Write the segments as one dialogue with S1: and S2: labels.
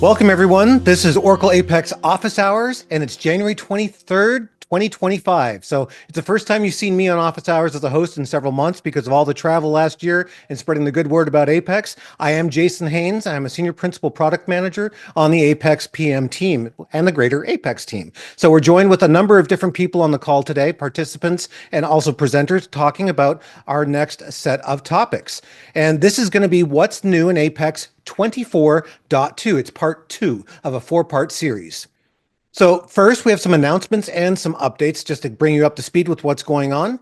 S1: Welcome, everyone. This is Oracle Apex Office Hours, and it's January 23rd, 2025. So it's the first time you've seen me on Office Hours as a host in several months because of all the travel last year and spreading the good word about Apex. I am Jason Haynes. I'm a Senior Principal Product Manager on the Apex PM team and the greater Apex team. So we're joined with a number of different people on the call today, participants and also presenters, talking about our next set of topics. And this is going to be what's new in Apex 24.2. It's part 2 of a 4-part series. So first, we have some announcements and some updates just to bring you up to speed with what's going on.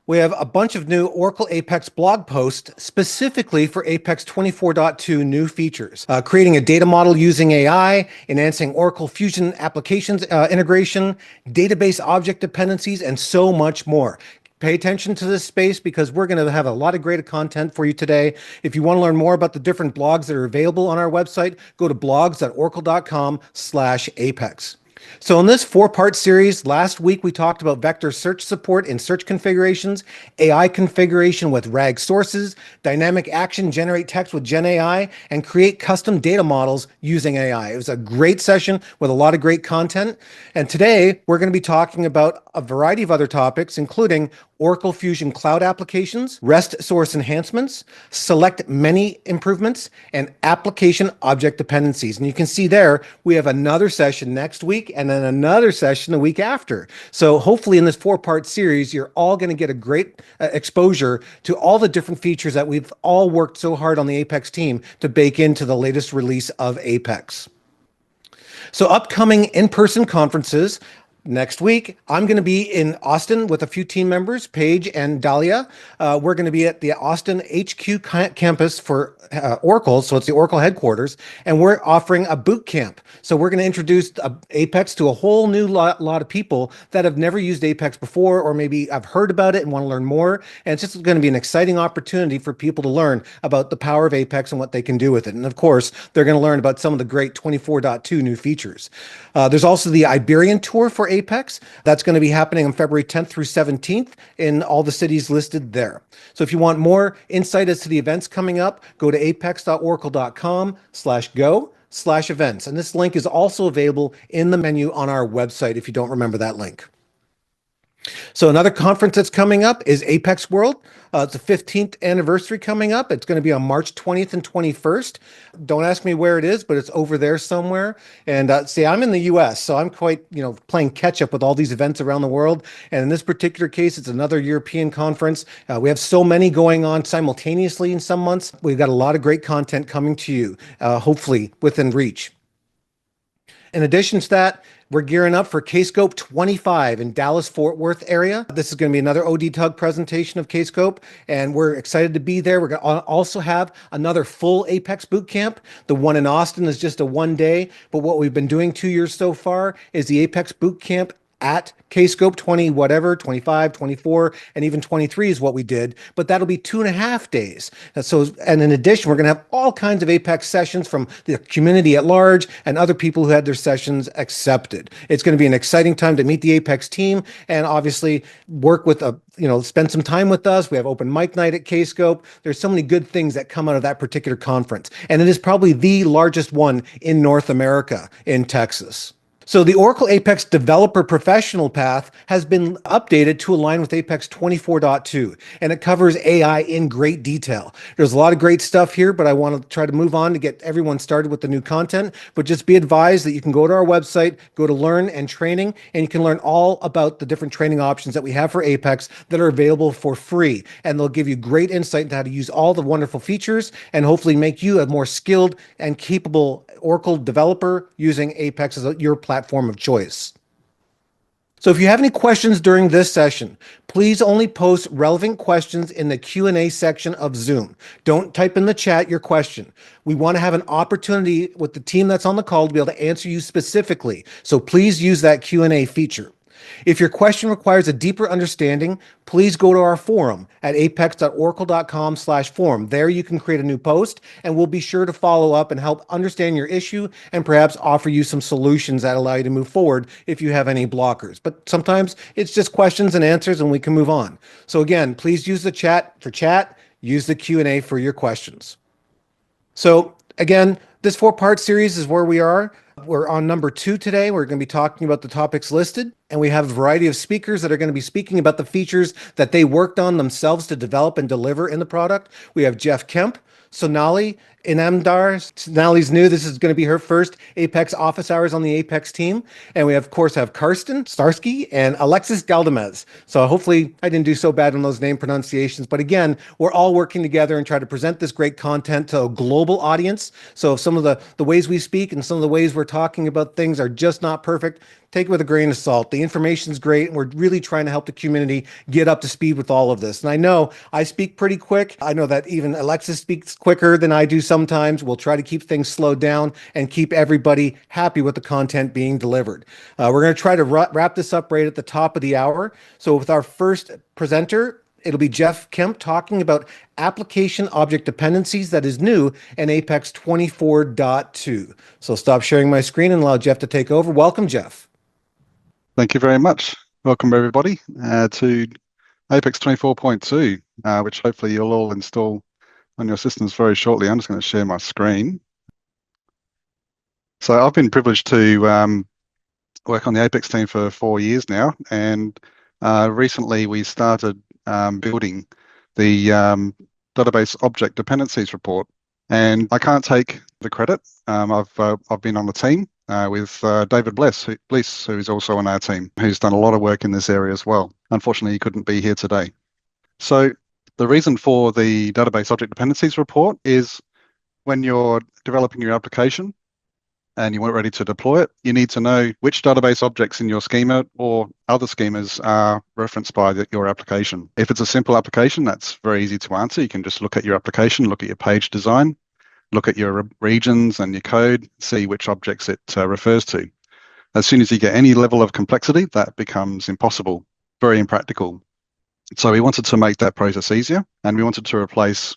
S1: We have a bunch of new Oracle Apex blog posts specifically for Apex 24.2 new features, creating a data model using AI, enhancing Oracle Fusion applications integration, database object dependencies, and so much more. Pay attention to this space because we're going to have a lot of great content for you today. If you want to learn more about the different blogs that are available on our website, go to blogs.oracle.com/apex. So in this 4-part series, last week we talked about vector search support in search configurations, AI configuration with RAG sources, dynamic action, generate text with Gen AI, and create custom data models using AI. It was a great session with a lot of great content. And today we're going to be talking about a variety of other topics, including Oracle Fusion Cloud applications, REST source enhancements, select many improvements, and application object dependencies. And you can see there, we have another session next week and then another session the week after. So hopefully in this 4-part series, you're all going to get a great exposure to all the different features that we've all worked so hard on the Apex team to bake into the latest release of Apex. So upcoming in-person conferences. Next week, I'm going to be in Austin with a few team members, Paige and Dahlia. We're going to be at the Austin HQ campus for Oracle, so it's the Oracle headquarters, and we're offering a boot camp. So we're going to introduce Apex to a whole new lot of people that have never used Apex before, or maybe have heard about it and want to learn more. And it's just going to be an exciting opportunity for people to learn about the power of Apex and what they can do with it. And of course, they're going to learn about some of the great 24.2 new features. There's also the Iberian tour for Apex. That's going to be happening on February 10th through 17th in all the cities listed there. So if you want more insight as to the events coming up, go to apex.oracle.com/go/events. And this link is also available in the menu on our website if you don't remember that link. So another conference that's coming up is Apex World. It's the 15th anniversary coming up. It's going to be on March 20th and 21st. Don't ask me where it is, but it's over there somewhere. And see, I'm in the US, so I'm quite, playing catch up with all these events around the world. And in this particular case, it's another European conference. We have so many going on simultaneously in some months. We've got a lot of great content coming to you, hopefully within reach. In addition to that, we're gearing up for Kscope 25 in Dallas-Fort Worth area. This is going to be another OD Tug presentation of Kscope, and we're excited to be there. We're going to also have another full Apex boot camp. The one in Austin is just a 1-day, but what we've been doing 2 years so far is the Apex boot camp at Kscope 20, whatever, 25, 24, and even 23 is what we did, but that'll be 2.5 days. And in addition, we're going to have all kinds of Apex sessions from the community at large and other people who had their sessions accepted. It's going to be an exciting time to meet the Apex team and obviously work with spend some time with us. We have open mic night at Kscope. There's so many good things that come out of that particular conference. And it is probably the largest one in North America in Texas. So the Oracle Apex Developer Professional path has been updated to align with Apex 24.2, and it covers AI in great detail. There's a lot of great stuff here, but I want to try to move on to get everyone started with the new content. But just be advised that you can go to our website, go to Learn and Training, and you can learn all about the different training options that we have for Apex that are available for free. And they'll give you great insight into how to use all the wonderful features and hopefully make you a more skilled and capable Oracle developer using Apex as your platform of choice. So if you have any questions during this session, please only post relevant questions in the Q&A section of Zoom. Don't type in the chat your question. We want to have an opportunity with the team that's on the call to be able to answer you specifically. So please use that Q&A feature. If your question requires a deeper understanding, please go to our forum at apex.oracle.com/forum. There you can create a new post, and we'll be sure to follow up and help understand your issue and perhaps offer you some solutions that allow you to move forward if you have any blockers. But sometimes it's just questions and answers, and we can move on. So again, please use the chat for chat, use the Q&A for your questions. So again, This four-part series is where we are. We're on number 2 today. We're going to be talking about the topics listed, and we have a variety of speakers that are going to be speaking about the features that they worked on themselves to develop and deliver in the product. We have Jeff Kemp, Sonali, Inamdar. Sonali's new. This is going to be her first Apex office hours on the Apex team. And we, of course, have Carsten, Czarski, and Alexis Galdamez. So hopefully I didn't do so bad on those name pronunciations. But again, we're all working together and try to present this great content to a global audience. So if some of the ways we speak and some of the ways we're talking about things are just not perfect, take it with a grain of salt. The information's great, and we're really trying to help the community get up to speed with all of this. And I know I speak pretty quick. I know that even Alexis speaks quicker than I do sometimes. We'll try to keep things slowed down and keep everybody happy with the content being delivered. We're going to try to wrap this up right at the top of the hour. So with our first presenter, it'll be Jeff Kemp talking about application object dependencies that is new in Apex 24.2. So stop sharing my screen and allow Jeff to take over. Welcome, Jeff.
S2: Thank you very much. Welcome everybody to Apex 24.2, which hopefully you'll all install on your systems very shortly. I'm just going to share my screen. So I've been privileged to work on the Apex team for 4 years now, and recently we started building the database object dependencies report. And I can't take the credit. I've been on the team with David Bliss, who is also on our team, who's done a lot of work in this area as well. Unfortunately, he couldn't be here today. So the reason for the database object dependencies report is when you're developing your application and you weren't ready to deploy it, you need to know which database objects in your schema or other schemas are referenced by your application. If it's a simple application, that's very easy to answer. You can just look at your application, look at your page design, look at your regions and your code, see which objects it refers to. As soon as you get any level of complexity, that becomes impossible, very impractical. So we wanted to make that process easier, and we wanted to replace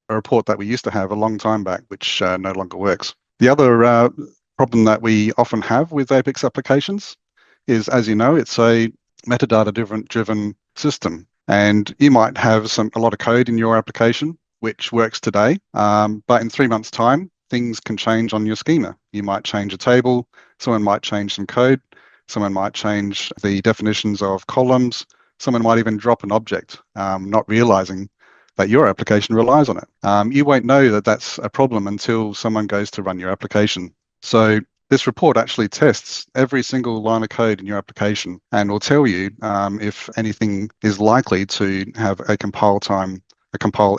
S2: a report that we used to have a long time back, which no longer works. The other problem that we often have with Apex applications is, as you know, it's a metadata-driven system, and you might have a lot of code in your application which works today, but in 3 months' time, things can change on your schema. You might change a table, someone might change some code, someone might change the definitions of columns, someone might even drop an object, not realizing that your application relies on it. You won't know that that's a problem until someone goes to run your application. So this report actually tests every single line of code in your application and will tell you if anything is likely to have a compile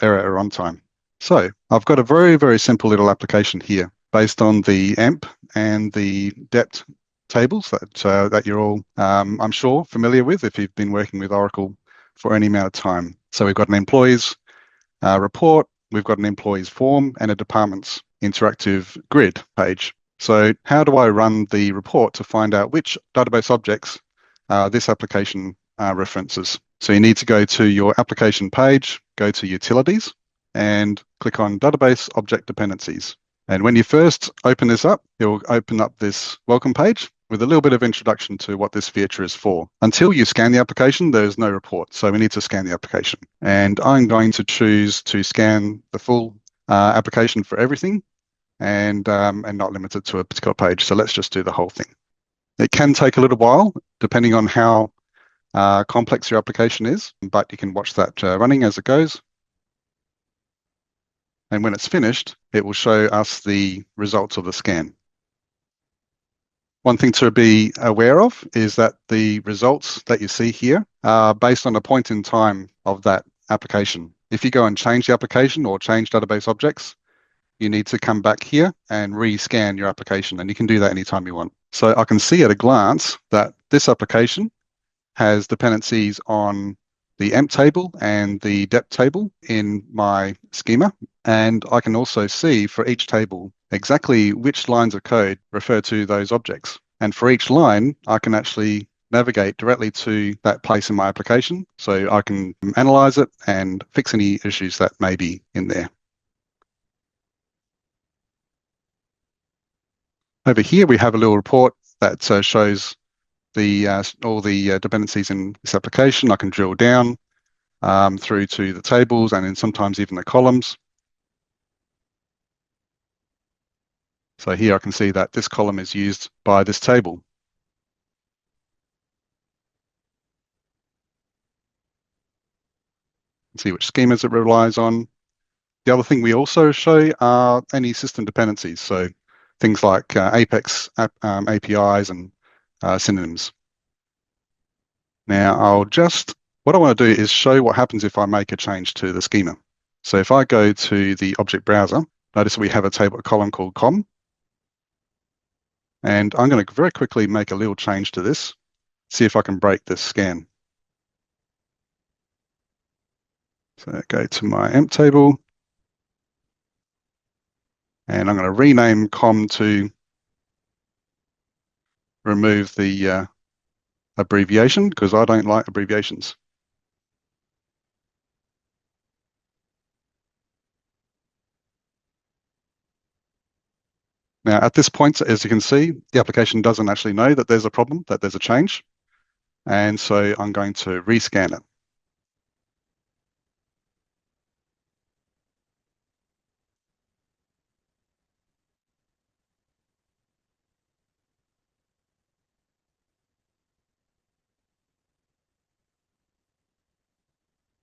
S2: error or runtime. So I've got a very, very simple little application here based on the EMP and the depth tables that you're all, I'm sure, familiar with if you've been working with Oracle for any amount of time. So we've got an employees report, we've got an employees form, and a departments interactive grid page. So how do I run the report to find out which database objects this application references? So you need to go to your application page, go to utilities, and click on database object dependencies. And when you first open this up, it will open up this welcome page with a little bit of introduction to what this feature is for. Until you scan the application, there is no report. So we need to scan the application. And I'm going to choose to scan the full application for everything and not limit it to a particular page. So let's just do the whole thing. It can take a little while, depending on how complex your application is, but you can watch that running as it goes. And when it's finished, it will show us the results of the scan. One thing to be aware of is that the results that you see here are based on a point in time of that application. If you go and change the application or change database objects, you need to come back here and re-scan your application, and you can do that anytime you want. So I can see at a glance that this application has dependencies on the EMP table and the depth table in my schema. And I can also see for each table exactly which lines of code refer to those objects. And for each line, I can actually navigate directly to that place in my application. So I can analyze it and fix any issues that may be in there. Over here, we have a little report that shows all the dependencies in this application. I can drill down through to the tables and then sometimes even the columns. So here I can see that this column is used by this table. See which schemas it relies on. The other thing we also show are any system dependencies, so things like Apex APIs and synonyms. Now, what I want to do is show what happens if I make a change to the schema. So if I go to the object browser, notice we have a table column called com. And I'm going to very quickly make a little change to this, see if I can break this scan. So go to my emp table. And I'm going to rename com to remove the abbreviation because I don't like abbreviations. Now, at this point, as you can see, the application doesn't actually know that there's a problem, that there's a change. And so I'm going to rescan it.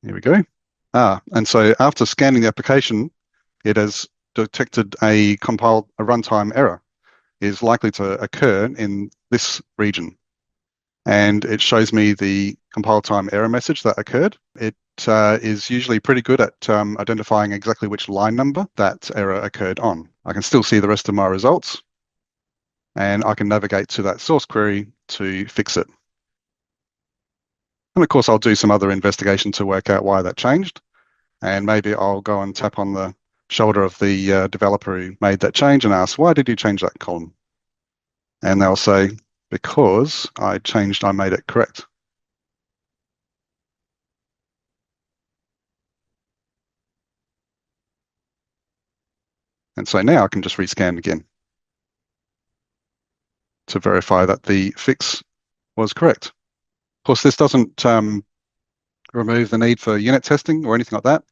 S2: Here we go. And so after scanning the application, it has detected a runtime error is likely to occur in this region. And it shows me the compile time error message that occurred. It is usually pretty good at identifying exactly which line number that error occurred on. I can still see the rest of my results, and I can navigate to that source query to fix it. And of course, I'll do some other investigation to work out why that changed. And maybe I'll go and tap on the shoulder of the developer who made that change and ask, why did you change that column? And they'll say, because I made it correct. And so now I can just rescan again to verify that the fix was correct. Of course, this doesn't remove the need for unit testing or anything like that,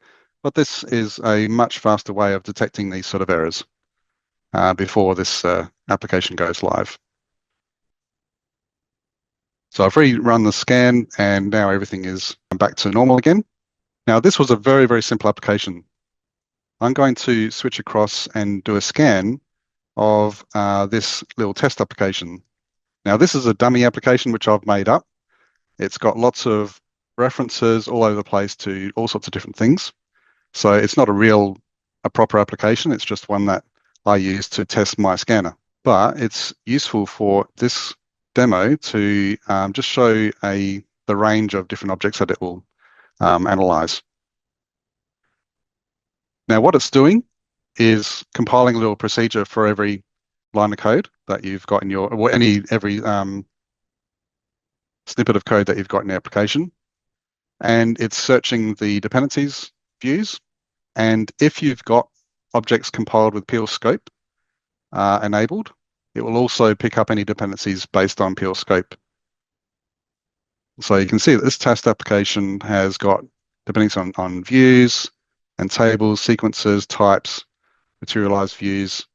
S2: but this is a much faster way of detecting these sort of errors before this application goes live. So I've rerun the scan and now everything is back to normal again. Now this was a very, very simple application. I'm going to switch across and do a scan of this little test application. Now this is a dummy application which I've made up. It's got lots of references all over the place to all sorts of different things. So it's not a proper application. It's just one that I use to test my scanner. But it's useful for this demo to just show the range of different objects that it will analyze. Now what it's doing is compiling a little procedure for every line of code that you've got in your, or every snippet of code that you've got in the application. And it's searching the dependencies views. And if you've got objects compiled with pure scope enabled, it will also pick up any dependencies based on pure scope. So you can see that this test application has got dependencies on views and tables, sequences, types, materialized views,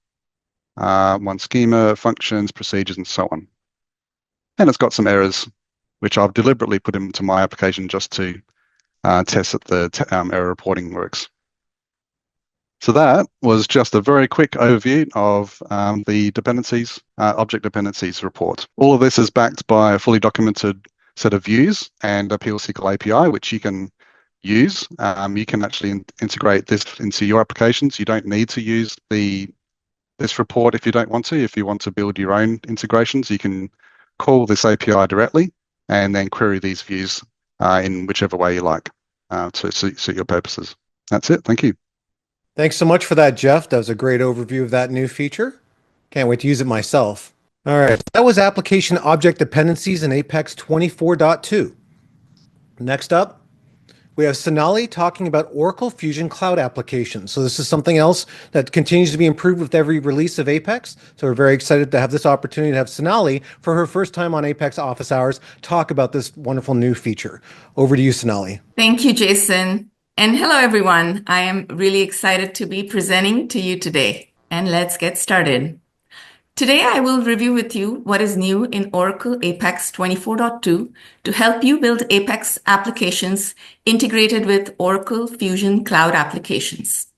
S2: one schema, functions, procedures, and so on. And it's got some errors, which I've deliberately put into my application just to test that the error reporting works. So that was just a very quick overview of the dependencies, object dependencies report. All of this is backed by a fully documented set of views and a PL/SQL API, which you can use. You can actually integrate this into your applications. You don't need to use this report if you don't want to. If you want to build your own integrations, you can call this API directly and then query these views in whichever way you like to suit your purposes. That's it. Thank you.
S1: Thanks so much for that, Jeff. That was a great overview of that new feature. Can't wait to use it myself. All right, that was application object dependencies in Apex 24.2. Next up, we have Sonali talking about Oracle Fusion Cloud applications. So this is something else that continues to be improved with every release of Apex. So we're very excited to have this opportunity to have Sonali, for her first time on Apex Office Hours, talk about this wonderful new feature. Over to you, Sonali.
S3: Thank you, Jason. And hello, everyone. I am really excited to be presenting to you today. And let's get started. Today, I will review with you what is new in Oracle Apex 24.2 to help you build Apex applications integrated with Oracle Fusion Cloud applications.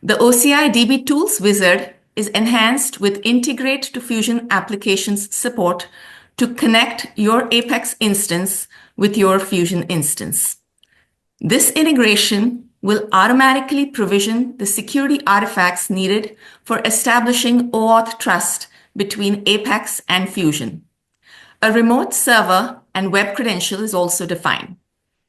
S3: The OCI DB Tools wizard is enhanced with Integrate to Fusion applications support to connect your Apex instance with your Fusion instance. This integration will automatically provision the security artifacts needed for establishing OAuth trust between Apex and Fusion. A remote server and web credential is also defined.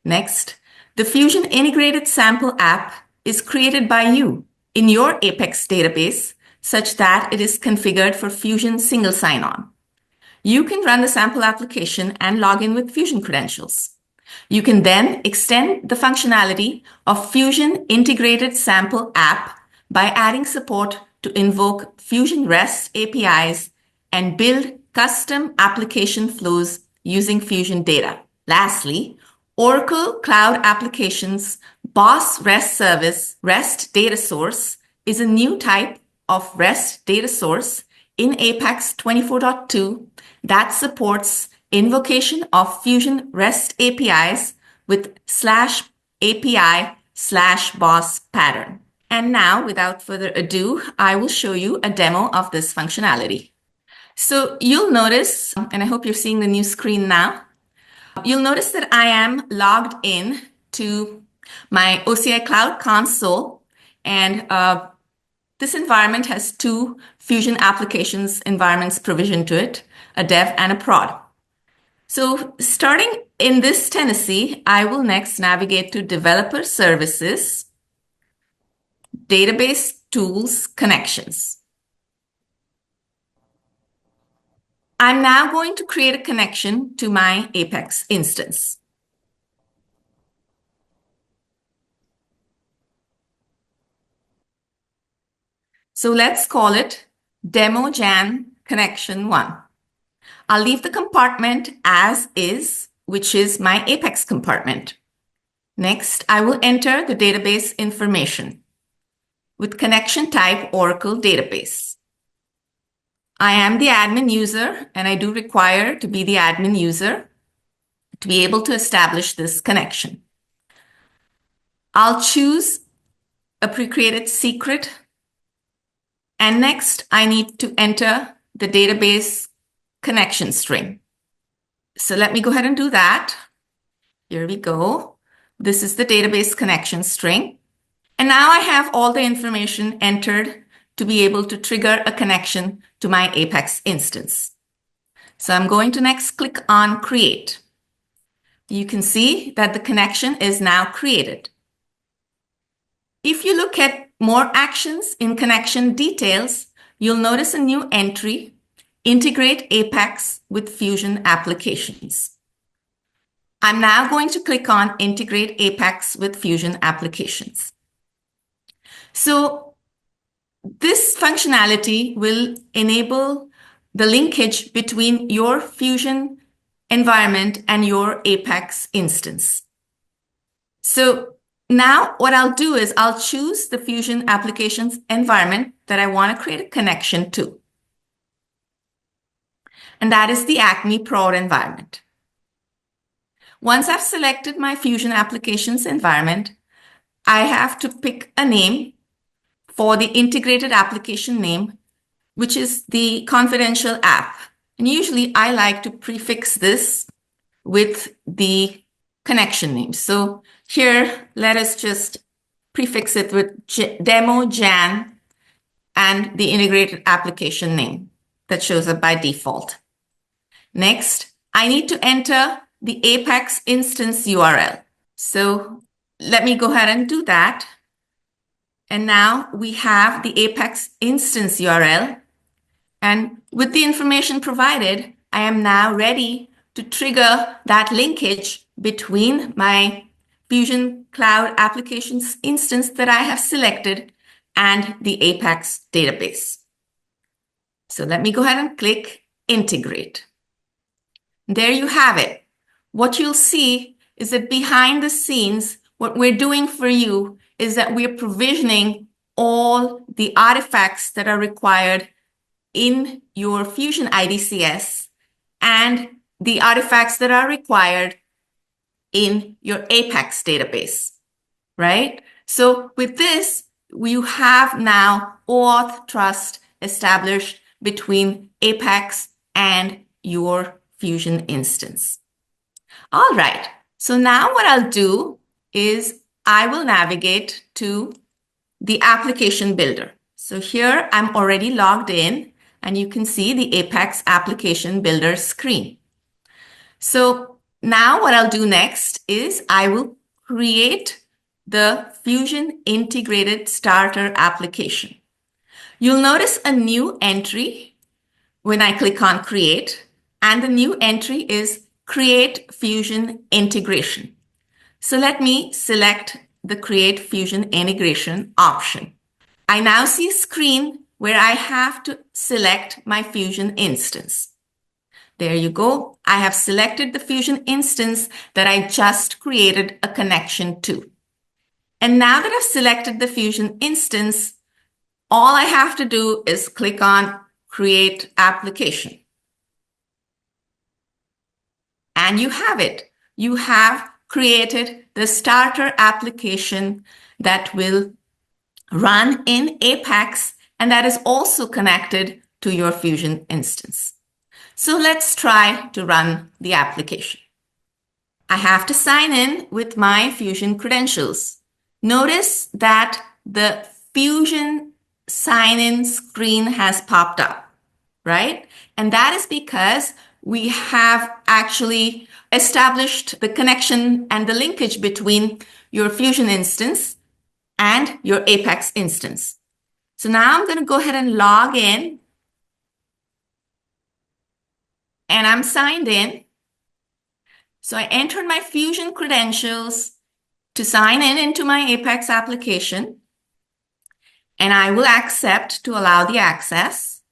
S3: Next, the Fusion Integrated Sample app is created by you in your Apex database such that it is configured for Fusion single sign-on. You can run the sample application and log in with Fusion credentials. You can then extend the functionality of Fusion Integrated Sample app by adding support to invoke Fusion REST APIs and build custom application flows using Fusion data. Lastly, Oracle Cloud Applications Boss REST Service REST Data Source is a new type of REST data source in Apex 24.2 that supports invocation of Fusion REST APIs with /API/boss pattern. And now, without further ado, I will show you a demo of this functionality. So you'll notice, and I hope you're seeing the new screen now, you'll notice that I am logged in to my OCI Cloud console, and this environment has two Fusion applications environments provisioned to it, a dev and a prod. So starting in this Tennessee, I will next navigate to Developer Services, Database Tools Connections. I'm now going to create a connection to my Apex instance. So let's call it Demo Jan Connection 1. I'll leave the compartment as is, which is my Apex compartment. Next, I will enter the database information with connection type Oracle Database. I am the admin user, and I do require to be the admin user to be able to establish this connection. I'll choose a pre-created secret, and next I need to enter the database connection string. So let me go ahead and do that. Here we go. This is the database connection string. And now I have all the information entered to be able to trigger a connection to my Apex instance. So I'm going to next click on Create. You can see that the connection is now created. If you look at more actions in connection details, you'll notice a new entry, Integrate Apex with Fusion Applications. I'm now going to click on Integrate Apex with Fusion Applications. So this functionality will enable the linkage between your Fusion environment and your Apex instance. So now what I'll do is I'll choose the Fusion Applications environment that I want to create a connection to. And that is the Acme prod environment. Once I've selected my Fusion Applications environment, I have to pick a name for the integrated application name, which is the confidential app. And usually I like to prefix this with the connection name. So here, let us just prefix it with Demo Jan and the integrated application name that shows up by default. Next, I need to enter the Apex instance URL. So let me go ahead and do that. And now we have the Apex instance URL. And with the information provided, I am now ready to trigger that linkage between my Fusion Cloud Applications instance that I have selected and the Apex database. So let me go ahead and click Integrate. There you have it. What you'll see is that behind the scenes, what we're doing for you is that we're provisioning all the artifacts that are required in your Fusion IDCS and the artifacts that are required in your Apex database, right? So with this, you have now OAuth trust established between Apex and your Fusion instance. All right, so now what I'll do is I will navigate to the application builder. So here I'm already logged in and you can see the Apex application builder screen. So now what I'll do next is I will create the Fusion integrated starter application. You'll notice a new entry when I click on create, and the new entry is create Fusion integration. So let me select the create Fusion integration option. I now see a screen where I have to select my Fusion instance. There you go. I have selected the Fusion instance that I just created a connection to. And now that I've selected the Fusion instance, all I have to do is click on Create Application. And you have it. You have created the starter application that will run in Apex, and that is also connected to your Fusion instance. So let's try to run the application. I have to sign in with my Fusion credentials. Notice that the Fusion sign-in screen has popped up, right? And that is because we have actually established the connection and the linkage between your Fusion instance and your Apex instance. So now I'm going to go ahead and log in. And I'm signed in. So I entered my Fusion credentials to sign in into my Apex application. And I will accept to allow the access.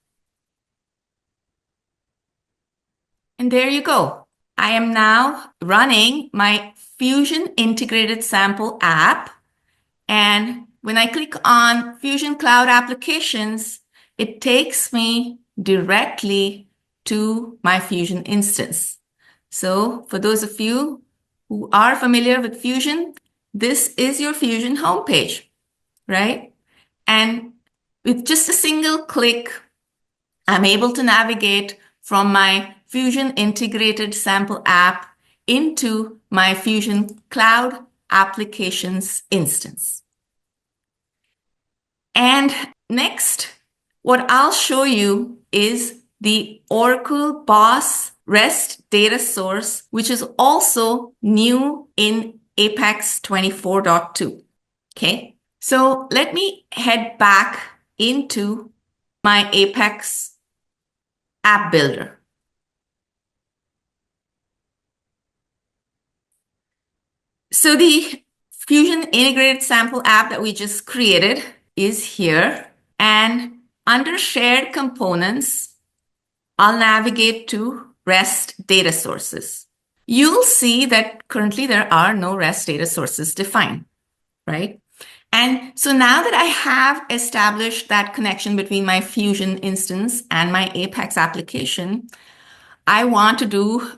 S3: And there you go. I am now running my Fusion integrated sample app. And when I click on Fusion Cloud Applications, it takes me directly to my Fusion instance. So for those of you who are familiar with Fusion, this is your Fusion homepage, right? And with just a single click, I'm able to navigate from my Fusion integrated sample app into my Fusion Cloud Applications instance. And next, what I'll show you is the Oracle BOSS REST data source, which is also new in Apex 24.2. Okay, so let me head back into my Apex app builder. So the Fusion integrated sample app that we just created is here, and under shared components, I'll navigate to REST data sources. You'll see that currently there are no REST data sources defined, right? And so now that I have established that connection between my Fusion instance and my Apex application, I want to do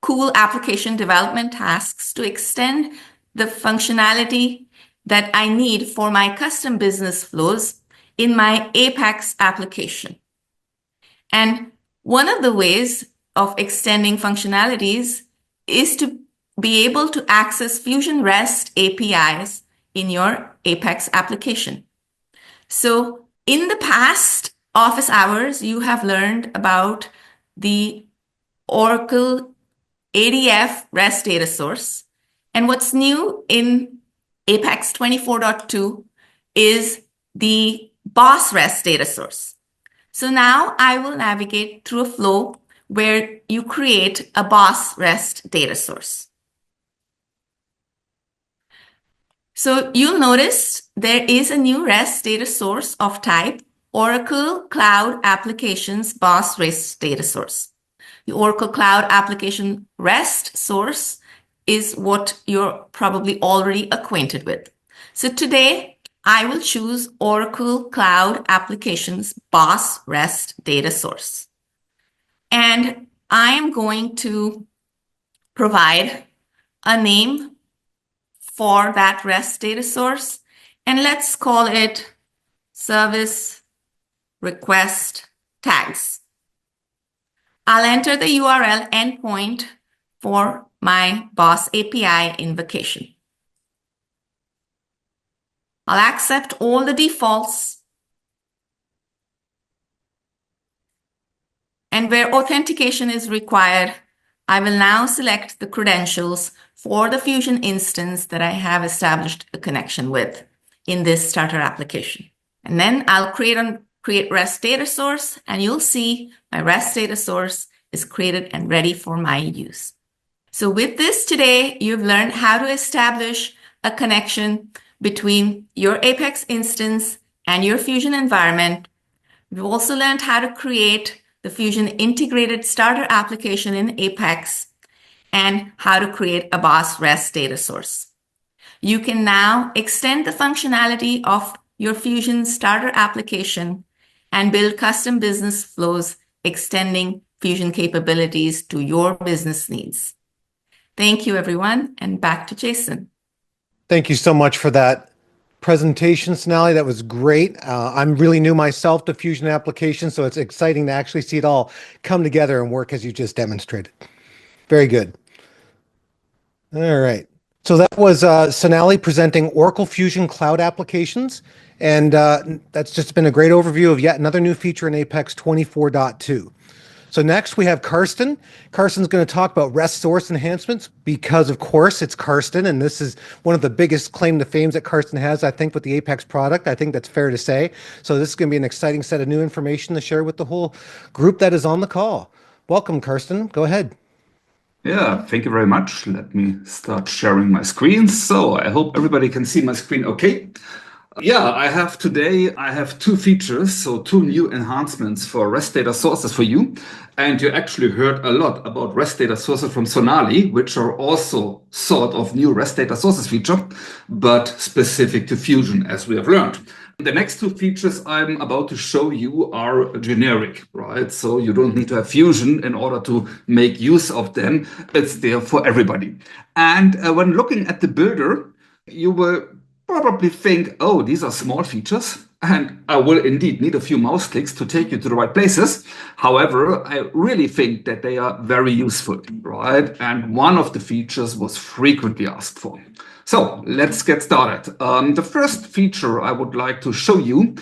S3: cool application development tasks to extend the functionality that I need for my custom business flows in my Apex application. And one of the ways of extending functionalities is to be able to access Fusion REST APIs in your Apex application. So in the past office hours, you have learned about the Oracle ADF REST data source. And what's new in Apex 24.2 is the BOSS REST data source. So now I will navigate through a flow where you create a BOSS REST data source. So you'll notice there is a new REST data source of type Oracle Cloud Applications BOSS REST data source. The Oracle Cloud Application REST source is what you're probably already acquainted with. So today I will choose Oracle Cloud Applications BOSS REST Data Source. And I am going to provide a name for that REST data source. And let's call it Service Request Tags. I'll enter the URL endpoint for my BOSS API invocation. I'll accept all the defaults. And where authentication is required, I will now select the credentials for the Fusion instance that I have established a connection with in this starter application. And then I'll create REST data source, and you'll see my REST data source is created and ready for my use. So with this today, you've learned how to establish a connection between your Apex instance and your Fusion environment. We've also learned how to create the Fusion integrated starter application in Apex and how to create a BOSS REST data source. You can now extend the functionality of your Fusion starter application and build custom business flows extending Fusion capabilities to your business needs. Thank you, everyone, and back to Jason.
S1: Thank you so much for that presentation, Sonali. That was great. I'm really new myself to Fusion applications, so it's exciting to actually see it all come together and work as you just demonstrated. Very good. All right. So that was Sonali presenting Oracle Fusion Cloud Applications, and that's just been a great overview of yet another new feature in Apex 24.2. So next we have Carsten. Carsten's going to talk about REST source enhancements because, of course, it's Carsten, and this is one of the biggest claim to fame that Carsten has, I think, with the Apex product. I think that's fair to say. So this is going to be an exciting set of new information to share with the whole group that is on the call. Welcome, Carsten. Go ahead.
S4: Yeah, thank you very much. Let me start sharing my screen. So I hope everybody can see my screen okay. Yeah, I have two features, so two new enhancements for REST data sources for you. And you actually heard a lot about REST data sources from Sonali, which are also sort of new REST data sources feature, but specific to Fusion, as we have learned. The next two features I'm about to show you are generic, right? So you don't need to have Fusion in order to make use of them. It's there for everybody. And when looking at the builder, you will probably think, oh, these are small features, and I will indeed need a few mouse clicks to take you to the right places. However, I really think that they are very useful, right? And one of the features was frequently asked for. So let's get started. The first feature I would like to show you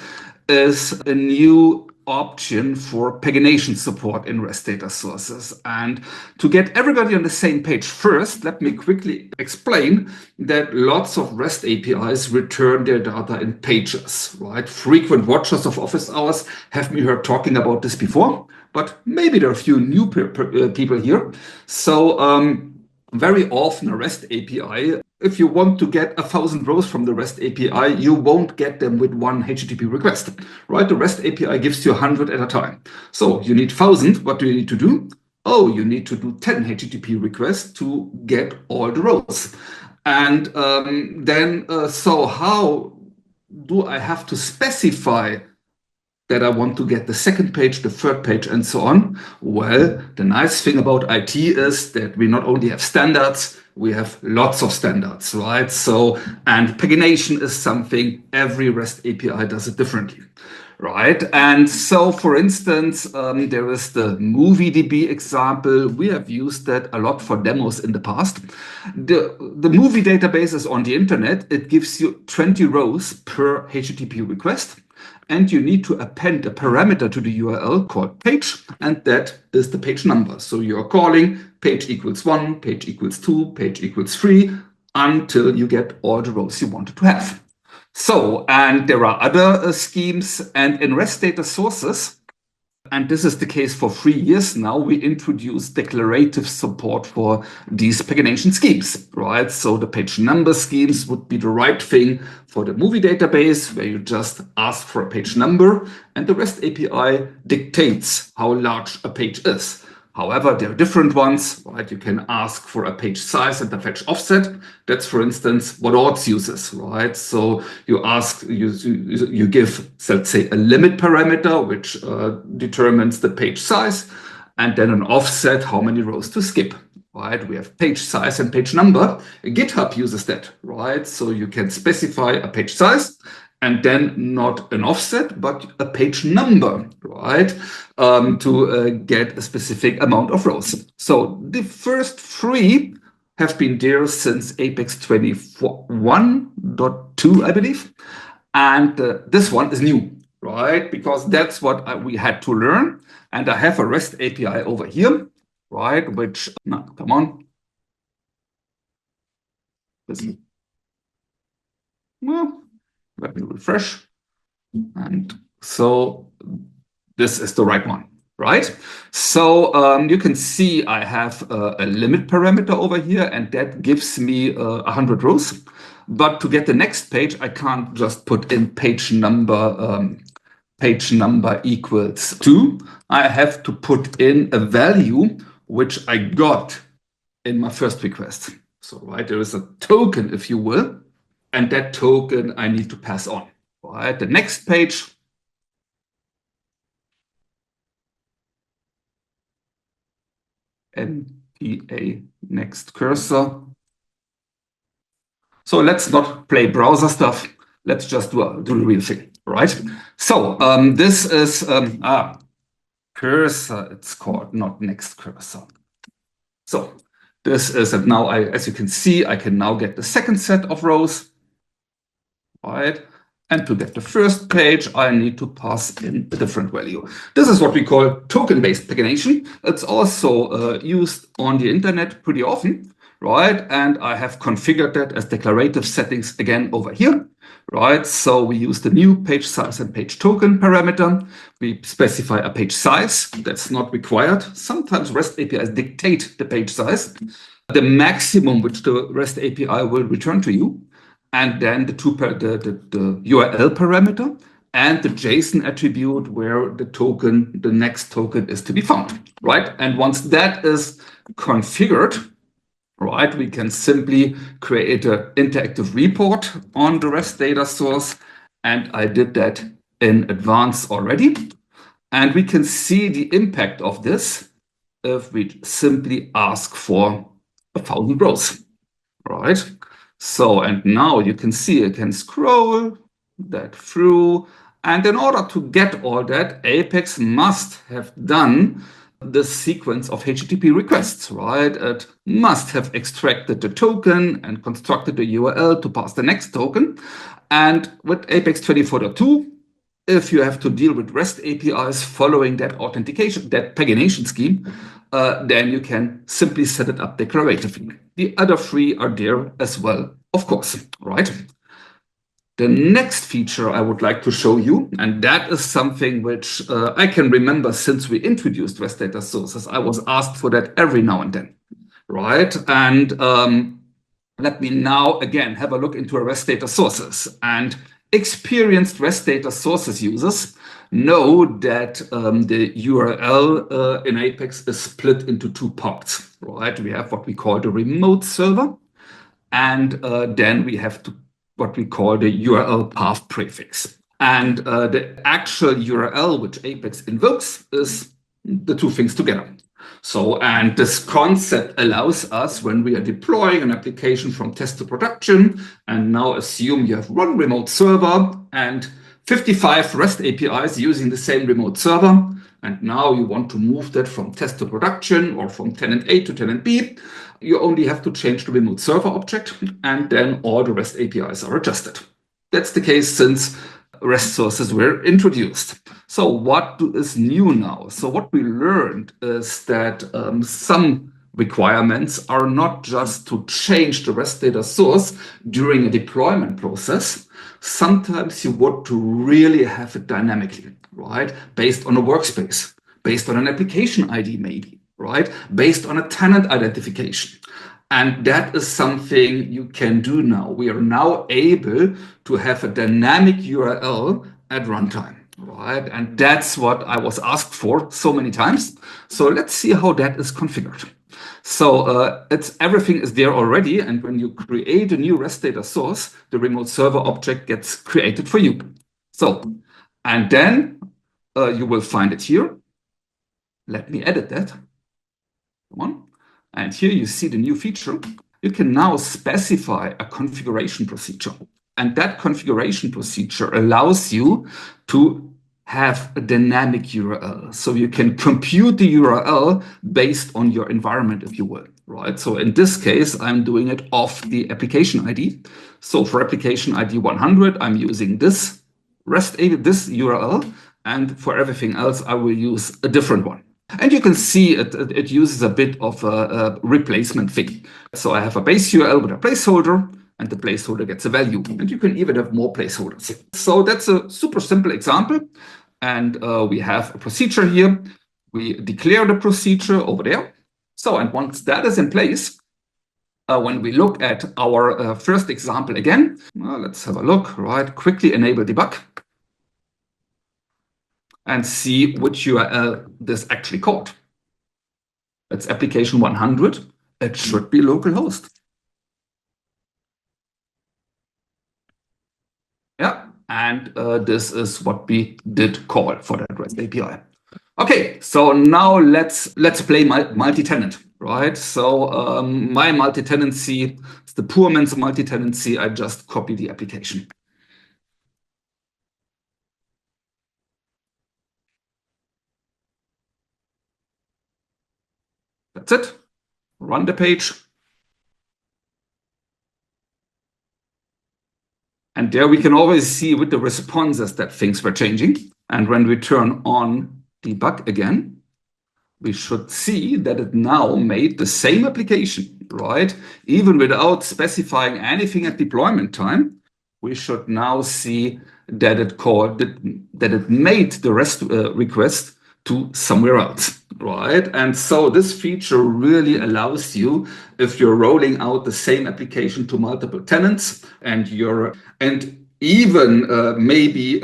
S4: is a new option for pagination support in REST data sources. And to get everybody on the same page first, let me quickly explain that lots of REST APIs return their data in pages, right? Frequent watchers of office hours have me heard talking about this before, but maybe there are a few new people here. So very often a REST API, if you want to get 1,000 rows from the REST API, you won't get them with one HTTP request, right? The REST API gives you 100 at a time. So you need 1,000. What do you need to do? Oh, you need to do 10 HTTP requests to get all the rows. And so how do I have to specify that I want to get the second page, the third page, and so on? Well, the nice thing about IT is that we not only have standards, we have lots of standards, right? So, and pagination is something every REST API does it differently, right? And so, for instance, there is the MovieDB example. We have used that a lot for demos in the past. The movie database is on the internet. It gives you 20 rows per HTTP request. And you need to append a parameter to the URL called page, and that is the page number. So you're calling page equals 1, page equals 2, page equals 3, until you get all the rows you wanted to have. So, and there are other schemes, and in REST data sources, and this is the case for 3 years now, we introduced declarative support for these pagination schemes, right? So the page number schemes would be the right thing for the movie database, where you just ask for a page number, and the REST API dictates how large a page is. However, there are different ones, right? You can ask for a page size and a page offset. That's, for instance, what ORDS uses, right? So you ask, you give, let's say, a limit parameter, which determines the page size, and then an offset, how many rows to skip, right? We have page size and page number. GitHub uses that, right? So you can specify a page size and then not an offset, but a page number, right? To get a specific amount of rows. So the first 3 have been there since Apex 21.2, I believe. And this one is new, right? Because that's what we had to learn. And I have a REST API over here, right? Which, no, come on. Well, let me refresh. And so this is the right one, right? So you can see I have a limit parameter over here, and that gives me 100 rows. But to get the next page, I can't just put in page number equals 2. I have to put in a value which I got in my first request. So, right, there is a token, if you will, and that token I need to pass on. Right, the next page. NPA next cursor. So let's not play browser stuff. Let's just do the real thing, right? So this is cursor, it's called, not next cursor. So this is, and now as you can see, I can now get the second set of rows, right? And to get the first page, I need to pass in a different value. This is what we call token-based pagination. It's also used on the internet pretty often, right? And I have configured that as declarative settings again over here, right? So we use the new page size and page token parameter. We specify a page size. That's not required. Sometimes REST APIs dictate the page size, the maximum which the REST API will return to you, and then the URL parameter and the JSON attribute where the next token is to be found, right? And once that is configured, right, we can simply create an interactive report on the REST data source. And I did that in advance already. And we can see the impact of this if we simply ask for 1,000 rows, right? So, and now you can see I can scroll that through. And in order to get all that, Apex must have done the sequence of HTTP requests, right? It must have extracted the token and constructed the URL to pass the next token. And with Apex 24.2, if you have to deal with REST APIs following that authentication, that pagination scheme, then you can simply set it up declaratively. The other 3 are there as well, of course, right? The next feature I would like to show you, and that is something which I can remember since we introduced REST data sources. I was asked for that every now and then, right? And let me now again have a look into our REST data sources. And experienced REST data sources users know that the URL in Apex is split into 2 parts, right? We have what we call the remote server, and then we have what we call the URL path prefix. And the actual URL which Apex invokes is the 2 things together. So, and this concept allows us, when we are deploying an application from test to production, and now assume you have 1 remote server and 55 REST APIs using the same remote server, and now you want to move that from test to production or from tenant A to tenant B, you only have to change the remote server object, and then all the REST APIs are adjusted. That's the case since REST sources were introduced. So what is new now? So what we learned is that some requirements are not just to change the REST data source during a deployment process. Sometimes you want to really have it dynamically, right? Based on a workspace, based on an application ID maybe, right? Based on a tenant identification. And that is something you can do now. We are now able to have a dynamic URL at runtime, right? And that's what I was asked for so many times. So let's see how that is configured. So everything is there already. And when you create a new REST data source, the remote server object gets created for you. So, and then you will find it here. Let me edit that. Come on. And here you see the new feature. You can now specify a configuration procedure. And that configuration procedure allows you to have a dynamic URL. So you can compute the URL based on your environment, if you will, right? So in this case, I'm doing it off the application ID. So for application ID 100, I'm using this this URL. And for everything else, I will use a different one. And you can see it uses a bit of a replacement thing. So I have a base URL with a placeholder, and the placeholder gets a value. And you can even have more placeholders. So that's a super simple example. And we have a procedure here. We declare the procedure over there. So, and once that is in place, when we look at our first example again, let's have a look, right? Quickly enable debug and see which URL this actually called. It's application 100. It should be localhost. Yeah, and this is what we did call for that REST API. Okay, so now let's play multi-tenant, right? So my multi-tenancy, it's the poor man's multi-tenancy. I just copy the application. That's it. Run the page. And there we can always see with the responses that things were changing. And when we turn on debug again, we should see that it now made the same application, right? Even without specifying anything at deployment time, we should now see that it made the REST request to somewhere else, right? And so this feature really allows you, if you're rolling out the same application to multiple tenants, and even maybe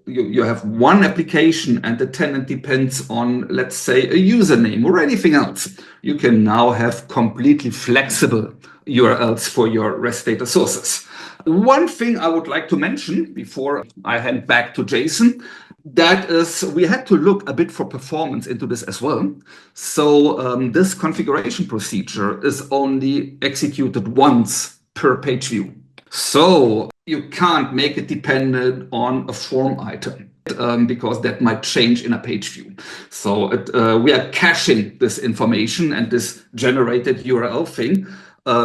S4: you have one application and the tenant depends on, let's say, a username or anything else, you can now have completely flexible URLs for your REST data sources. One thing I would like to mention before I hand back to Jason, that is, we had to look a bit for performance into this as well. So this configuration procedure is only executed once per page view. So you can't make it dependent on a form item because that might change in a page view. So we are caching this information and this generated URL thing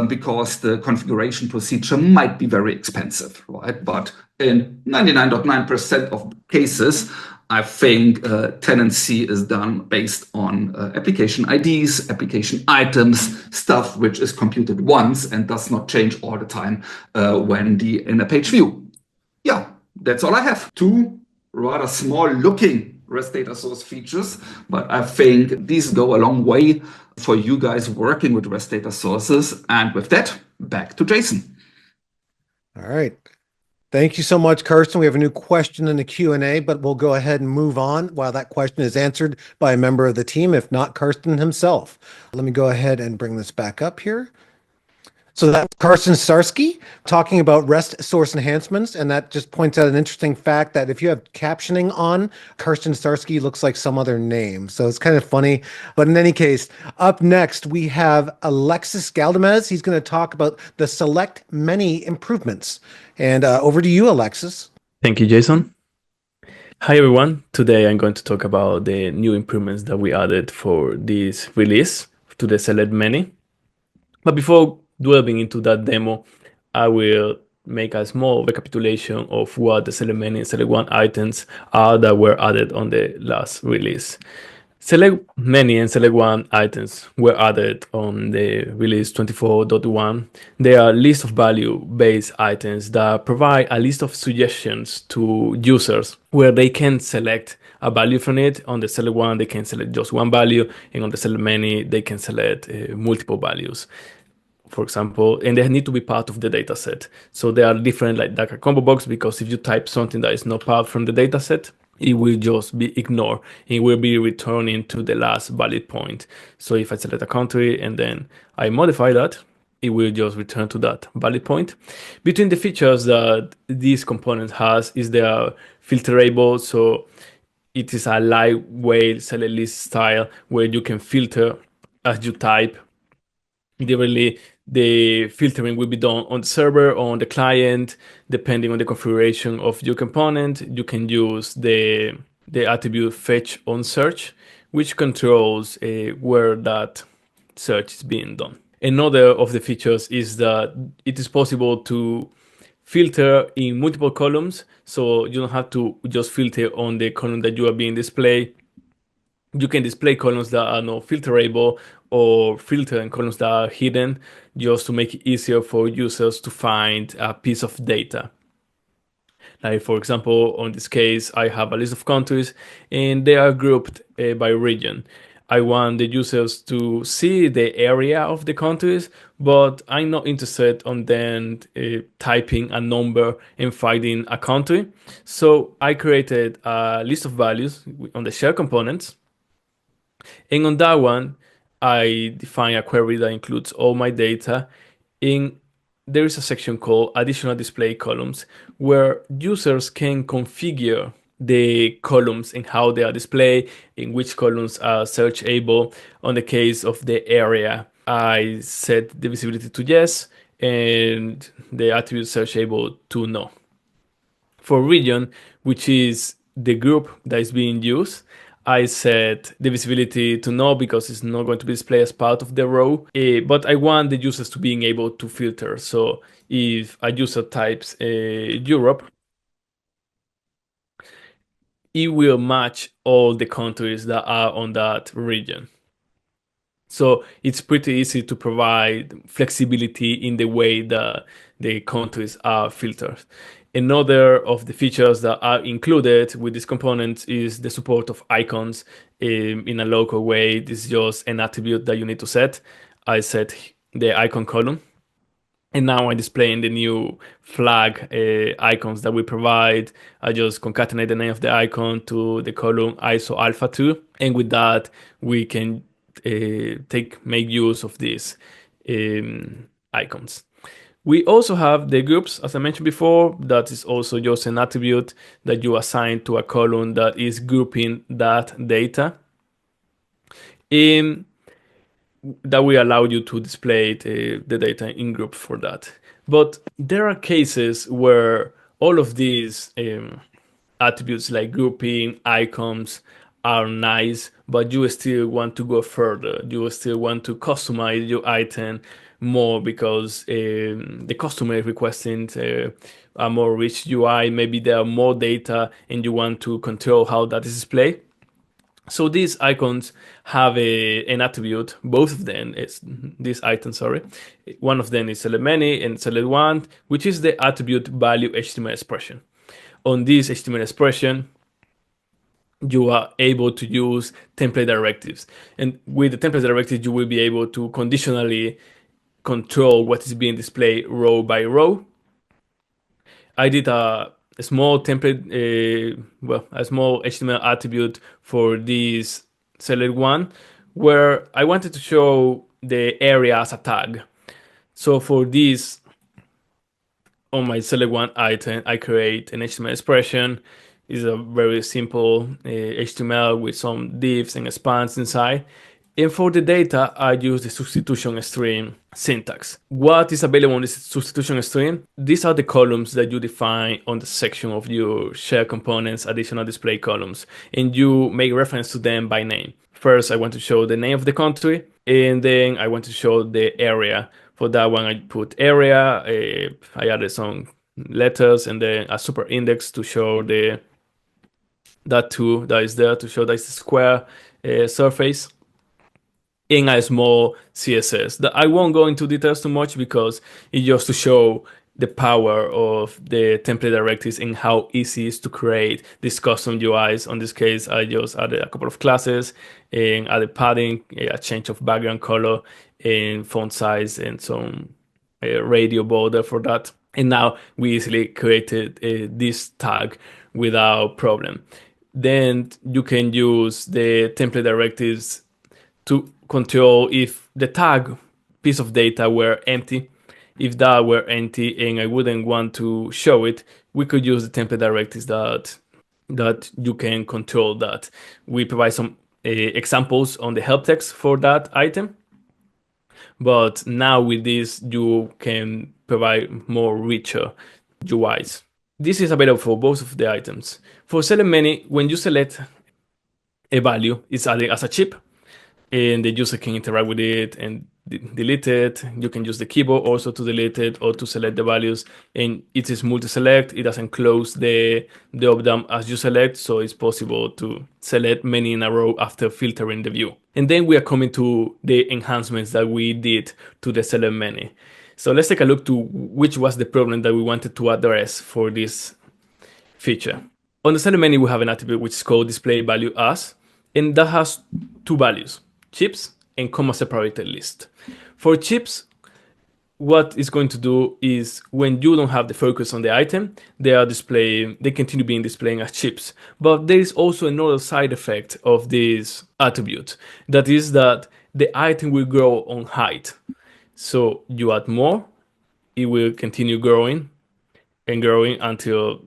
S4: because the configuration procedure might be very expensive, right? But in 99.9% of cases, I think tenancy is done based on application IDs, application items, stuff which is computed once and does not change all the time when in a page view. Yeah, that's all I have. Two rather small looking REST data source features, but I think these go a long way for you guys working with REST data sources. And with that, back to Jason.
S1: All right. Thank you so much, Carsten. We have a new question in the Q&A, but we'll go ahead and move on while that question is answered by a member of the team, if not Carsten himself. Let me go ahead and bring this back up here. So that's Carsten Czarski talking about REST source enhancements, and that just points out an interesting fact that if you have captioning on, Carsten Czarski looks like some other name. So it's kind of funny. But in any case, up next, we have Alexis Galdamez. He's going to talk about the select many improvements. And over to you, Alexis.
S5: Thank you, Jason. Hi, everyone. Today, I'm going to talk about the new improvements that we added for this release to the select many. But before delving into that demo, I will make a small recapitulation of what the select many and select one items are that were added on the last release. Select many and select one items were added on the release 24.1. They are list of value based items that provide a list of suggestions to users where they can select a value from it. On the select one, they can select just one value, and on the select many, they can select multiple values, for example, and they need to be part of the data set. So they are different, like a combo box, because if you type something that is not part from the data set, it will just be ignored. It will be returning to the last valid point. So if I select a country and then I modify that, it will just return to that valid point. Between the features that this component has is they are filterable. So it is a lightweight select list style where you can filter as you type. Literally, the filtering will be done on the server or on the client, depending on the configuration of your component. You can use the attribute fetch on search, which controls where that search is being done. Another of the features is that it is possible to filter in multiple columns, so you don't have to just filter on the column that you are being displayed. You can display columns that are not filterable or filter in columns that are hidden, just to make it easier for users to find a piece of data. Like, for example, on this case, I have a list of countries and they are grouped by region. I want the users to see the area of the countries, but I'm not interested on then typing a number and finding a country. So I created a list of values on the share components. And on that one, I define a query that includes all my data. In there is a section called additional display columns where users can configure the columns and how they are displayed, in which columns are searchable. On the case of the area, I set the visibility to yes and the attribute searchable to no. For region, which is the group that is being used, I set the visibility to no because it's not going to be displayed as part of the row, but I want the users to being able to filter. So if a user types Europe, it will match all the countries that are on that region. So it's pretty easy to provide flexibility in the way that the countries are filtered. Another of the features that are included with this component is the support of icons in a local way. This is just an attribute that you need to set. I set the icon column. And now I'm displaying the new flag icons that we provide. I just concatenate the name of the icon to the column ISO alpha 2. And with that, we can make use of these icons. We also have the groups, as I mentioned before. That is also just an attribute that you assign to a column that is grouping that data. That will allow you to display the data in groups for that. But there are cases where all of these attributes like grouping, icons are nice, but you still want to go further. You still want to customize your item more because the customer is requesting a more rich UI. Maybe there are more data and you want to control how that is displayed. So these icons have an attribute, both of them, these items, sorry. One of them is select many and select one, which is the attribute value HTML expression. On this HTML expression, you are able to use template directives. And with the template directives, you will be able to conditionally control what is being displayed row by row. I did a small template, a small HTML attribute for this select one, where I wanted to show the area as a tag. So for this, on my select one item, I create an HTML expression. It's a very simple HTML with some divs and spans inside. And for the data, I use the substitution string syntax. What is available on this substitution string? These are the columns that you define on the section of your share components, additional display columns, and you make reference to them by name. First, I want to show the name of the country, and then I want to show the area. For that one, I put area, I added some letters, and then a super index to show that two that is there to show that it's a square surface. In a small CSS that I won't go into details too much because it's just to show the power of the template directives and how easy it is to create these custom UIs. On this case, I just added a couple of classes and added padding, a change of background color and font size and some radio border for that. And now we easily created this tag without problem. Then you can use the template directives to control if the tag piece of data were empty. If that were empty and I wouldn't want to show it, we could use the template directives that you can control that. We provide some examples on the help text for that item. But now with this, you can provide more richer UIs. This is available for both of the items. For select many, when you select a value, it's added as a chip, and the user can interact with it and delete it. You can use the keyboard also to delete it or to select the values, and it is multi-select. It doesn't close the up-down as you select, so it's possible to select many in a row after filtering the view. And then we are coming to the enhancements that we did to the select many. So let's take a look to which was the problem that we wanted to address for this feature. On the select menu, we have an attribute which is called display value as, and that has two values, chips and comma separated list. For chips, what it's going to do is when you don't have the focus on the item, they continue being displaying as chips. But there is also another side effect of this attribute. That is that the item will grow on height. So you add more, it will continue growing and growing until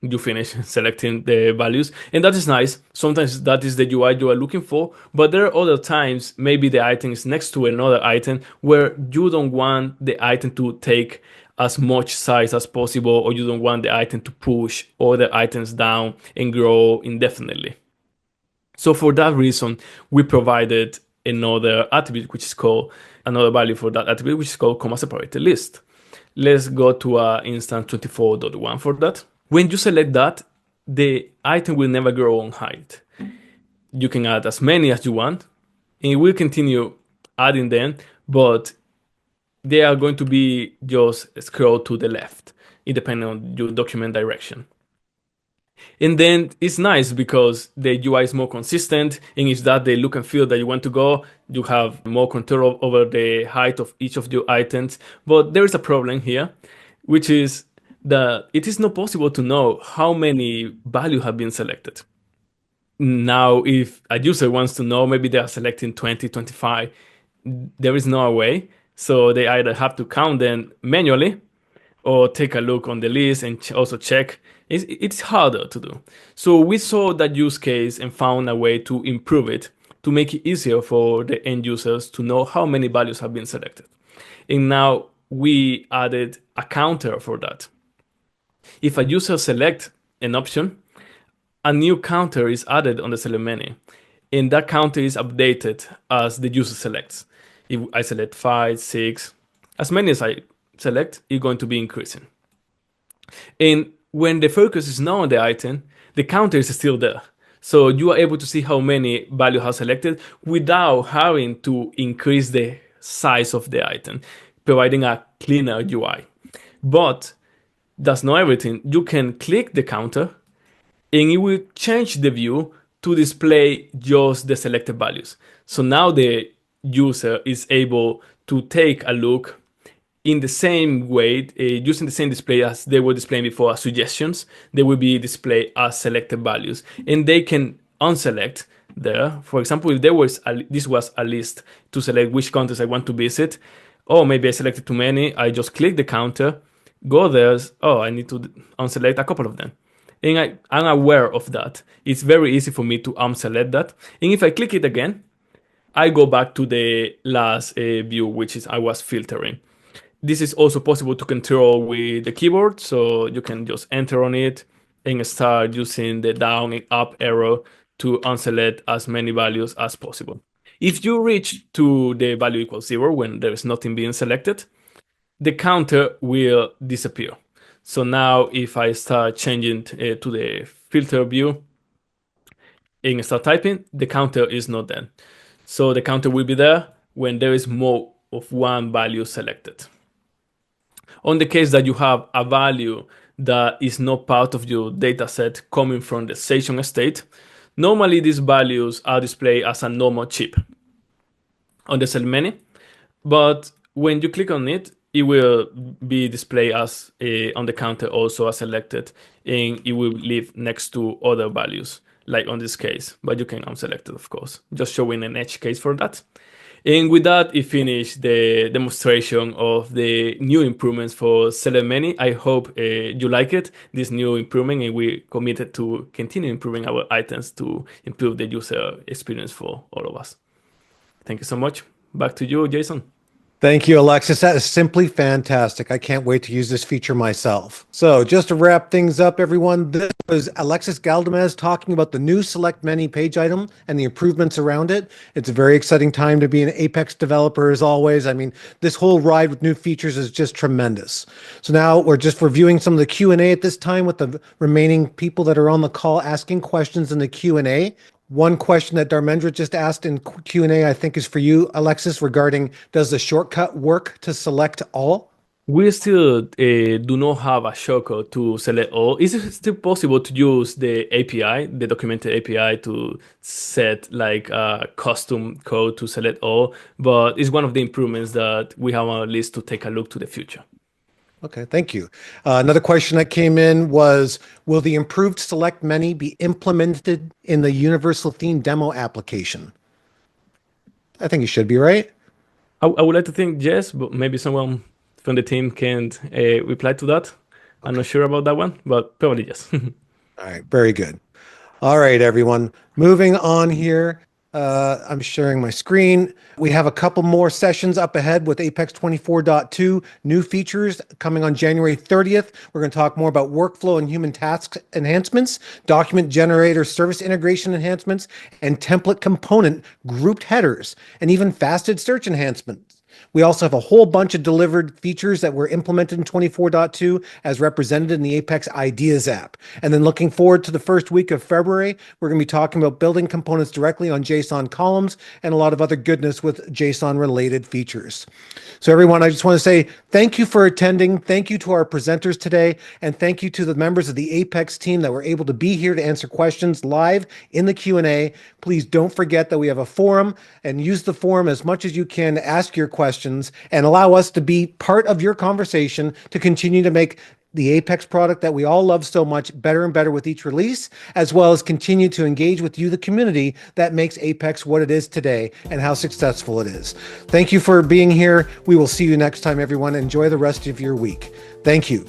S5: you finish selecting the values, and that is nice. Sometimes that is the UI you are looking for, but there are other times maybe the item is next to another item where you don't want the item to take as much size as possible, or you don't want the item to push other items down and grow indefinitely. So for that reason, we provided another attribute which is called another value for that attribute, which is called comma separated list. Let's go to instance 24.1 for that. When you select that, the item will never grow on height. You can add as many as you want, and it will continue adding them, but they are going to be just scroll to the left, depending on your document direction. And then it's nice because the UI is more consistent, and it's that the look and feel that you want to go. You have more control over the height of each of your items. But there is a problem here, which is that it is not possible to know how many values have been selected. Now, if a user wants to know, maybe they are selecting 20, 25, there is no way. So they either have to count them manually or take a look on the list and also check. It's harder to do. So we saw that use case and found a way to improve it to make it easier for the end users to know how many values have been selected. And now we added a counter for that. If a user selects an option, a new counter is added on the select menu, and that counter is updated as the user selects. If I select 5, 6, as many as I select, it's going to be increasing. And when the focus is not on the item, the counter is still there. So you are able to see how many values are selected without having to increase the size of the item, providing a cleaner UI. But that's not everything. You can click the counter and it will change the view to display just the selected values. So now the user is able to take a look in the same way, using the same display as they were displaying before as suggestions. They will be displayed as selected values, and they can unselect there. For example, if this was a list to select which countries I want to visit, or maybe I selected too many, I just click the counter, go there, I need to unselect a couple of them. And I'm aware of that. It's very easy for me to unselect that. And if I click it again, I go back to the last view, which is I was filtering. This is also possible to control with the keyboard, so you can just enter on it and start using the down and up arrow to unselect as many values as possible. If you reach to the value equals 0 when there is nothing being selected, the counter will disappear. So now if I start changing to the filter view and start typing, the counter is not there. So the counter will be there when there is more of one value selected. On the case that you have a value that is not part of your data set coming from the session state, normally these values are displayed as a normal chip on the select menu. But when you click on it, it will be displayed as on the counter also as selected, and it will live next to other values like on this case, but you can unselect it, of course, just showing an edge case for that. And with that, it finished the demonstration of the new improvements for Select Many. I hope you like it, this new improvement, and we committed to continue improving our items to improve the user experience for all of us. Thank you so much. Back to you, Jason.
S1: Thank you, Alexis. That is simply fantastic. I can't wait to use this feature myself. So just to wrap things up, everyone, this was Alexis Galdamez talking about the new Select Many page item and the improvements around it. It's a very exciting time to be an Apex developer, as always. I mean, this whole ride with new features is just tremendous. So now we're just reviewing some of the Q&A at this time with the remaining people that are on the call asking questions in the Q&A. One question that Dharmendra just asked in Q&A, I think, is for you, Alexis, regarding does the shortcut work to select all?
S5: We still do not have a shortcut to select all. Is it still possible to use the API, the documented API, to set like a custom code to select all? But it's one of the improvements that we have on our list to take a look to the future.
S1: Okay, thank you. Another question that came in was, will the improved Select Many be implemented in the Universal Theme demo application? I think it should be, right?
S5: I would like to think yes, but maybe someone from the team can reply to that. I'm not sure about that one, but probably yes.
S1: All right, very good. All right, everyone. Moving on here. I'm sharing my screen. We have a couple more sessions up ahead with Apex 24.2 new features coming on January 30th. We're going to talk more about workflow and human task enhancements, document generator service integration enhancements, and template component grouped headers, and even faceted search enhancements. We also have a whole bunch of delivered features that were implemented in 24.2 as represented in the Apex Ideas app. And then looking forward to the first week of February, we're going to be talking about building components directly on JSON columns and a lot of other goodness with JSON-related features. So everyone, I just want to say thank you for attending. Thank you to our presenters today. And thank you to the members of the Apex team that were able to be here to answer questions live in the Q&A. Please don't forget that we have a forum, and use the forum as much as you can to ask your questions and allow us to be part of your conversation to continue to make the Apex product that we all love so much better and better with each release, as well as continue to engage with you, the community that makes Apex what it is today and how successful it is. Thank you for being here. We will see you next time, everyone. Enjoy the rest of your week. Thank you.